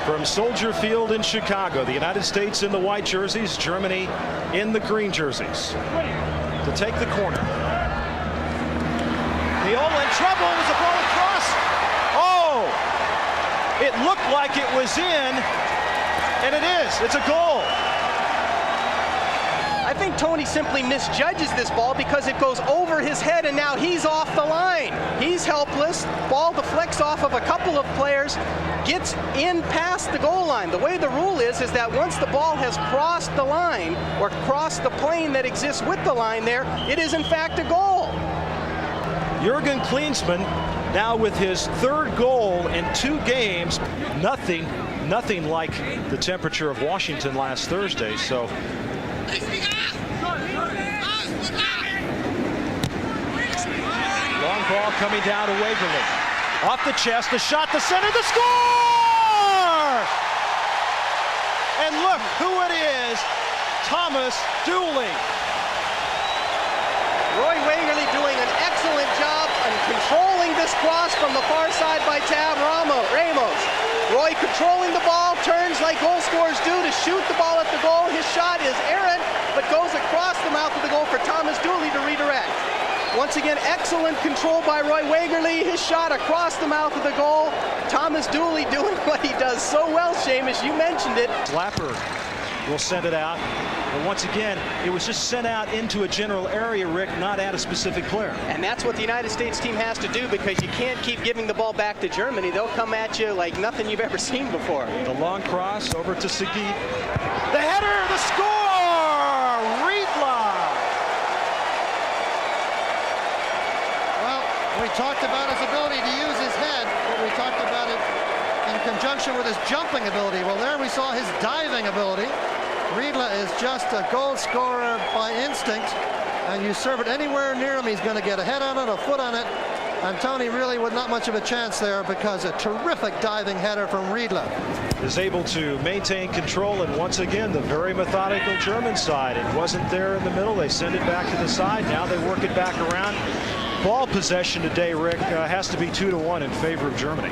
From Soldier Field in Chicago, the United States in the white jerseys, Germany in the green jerseys. To take the corner. Meola in trouble. Was the ball across? Oh! It looked like it was in, and it is. It's a goal. I think Tony simply misjudges this ball because it goes over his head and now he's off the line. He's helpless. Ball deflects off of a couple of players, gets in past the goal line. The way the rule is that once the ball has crossed the line or crossed the plane that exists with the line there, it is in fact a goal. Jürgen Klinsmann now with his third goal in 2 games. Nothing like the temperature of Washington last Thursday. So long ball coming down to Wegerle. Off the chest, the shot, the center, the score! And look who it is, Thomas Dooley. Roy Wegerle doing an excellent job on controlling this cross from the far side by Ramos. Roy controlling the ball, turns like goal scorers do to shoot the ball at the goal. His shot is errant, but goes across the mouth of the goal for Thomas Dooley to redirect. Once again, excellent control by Roy Wegerle. His shot across the mouth of the goal. Thomas Dooley doing what he does so well, Seamus, you mentioned it. Lapper will send it out. But once again, it was just sent out into a general area, Rick, not at a specific player. And that's what the United States team has to do, because you can't keep giving the ball back to Germany. They'll come at you like nothing you've ever seen before. The long cross over to Sigi. The header, the score! Riedle! Well, we talked about his ability to use his head, but we talked about it in conjunction with his jumping ability. Well, there we saw his diving ability. Riedle is just a goal scorer by instinct, and you serve it anywhere near him, he's going to get a head on it, a foot on it, and Tony really with not much of a chance there, because a terrific diving header from Riedle. Is able to maintain control, and once again the very methodical German side. It wasn't there in the middle, they send it back to the side, now they work it back around. Ball possession today, Rick, has to be 2-1 in favor of Germany.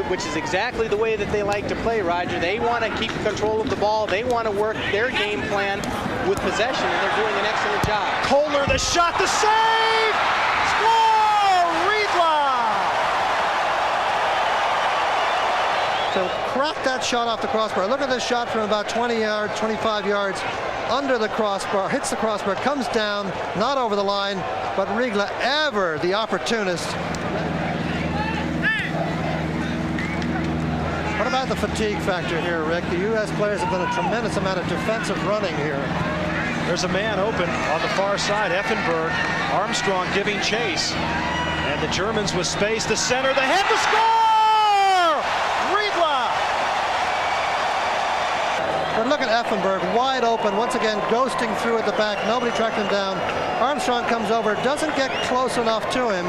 Which is exactly the way that they like to play, Roger. They want to keep control of the ball. They want to work their game plan with possession, and they're doing an excellent job. Kohler, the shot, the save! Score! Riedle! So crack that shot off the crossbar. Look at this shot from about 20 yards, 25 yards under the crossbar, hits the crossbar, comes down, not over the line, but Riedle, ever the opportunist. What about the fatigue factor here, Rick? The U.S. players have done a tremendous amount of defensive running here. There's a man open on the far side, Effenberg. Armstrong giving chase. And the Germans with space, the center, the head, the score! Riedle! But look at Effenberg, wide open, once again ghosting through at the back. Nobody tracked him down. Armstrong comes over, doesn't get close enough to him.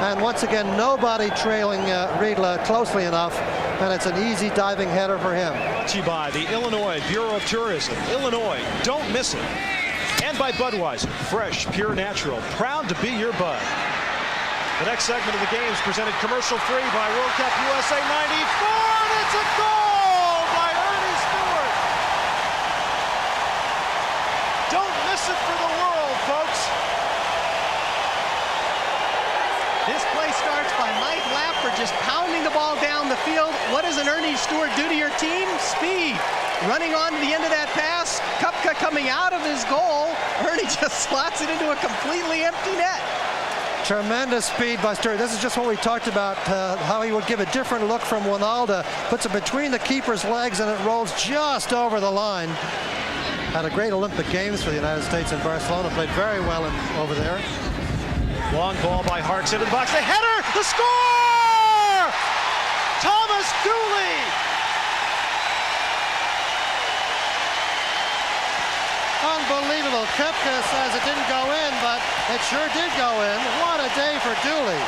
And once again, nobody trailing Riedle closely enough. And it's an easy diving header for him. By the Illinois Bureau of Tourism. Illinois, don't miss it. And by Budweiser, fresh, pure, natural, proud to be your bud. The next segment of the game is presented commercial-free by World Cup USA 94, and it's a goal by Earnie Stewart. Don't miss it for the world, folks. This play starts by Mike Lapper just pounding the ball down the field. What does an Earnie Stewart do to your team? Speed. Running on to the end of that pass. Köpke coming out of his goal. Earnie just slots it into a completely empty net. Tremendous speed by Stewart. This is just what we talked about, how he would give a different look from Wynalda. Puts it between the keeper's legs and it rolls just over the line. Had a great Olympic Games for the United States in Barcelona. Played very well over there. Long ball by Harkes into the box. The header! The score! Thomas Dooley! Unbelievable. Köpke says it didn't go in, but it sure did go in. What a day for Dooley.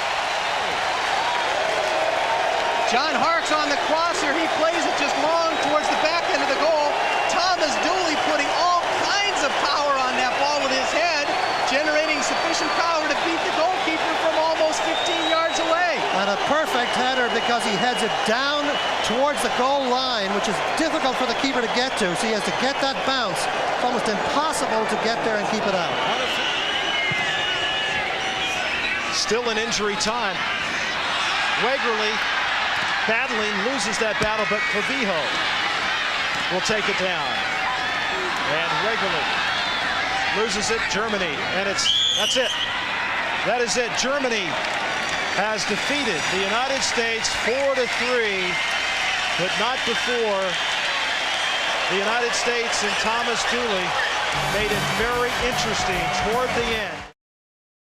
John Harkes on the cross here. He plays it just long towards the back end of the goal. Thomas Dooley putting all kinds of power on that ball with his head, generating sufficient power to beat the goalkeeper from almost 15 yards away. And a perfect header because he heads it down towards the goal line, which is difficult for the keeper to get to. So he has to get that bounce. It's almost impossible to get there and keep it out. Still in injury time. Wegerle battling, loses that battle, but Clavijo will take it down. And Wegerle loses it. Germany, and that's it. That is it. Germany has defeated the United States 4-3, but not before the United States and Thomas Dooley made it very interesting toward the end.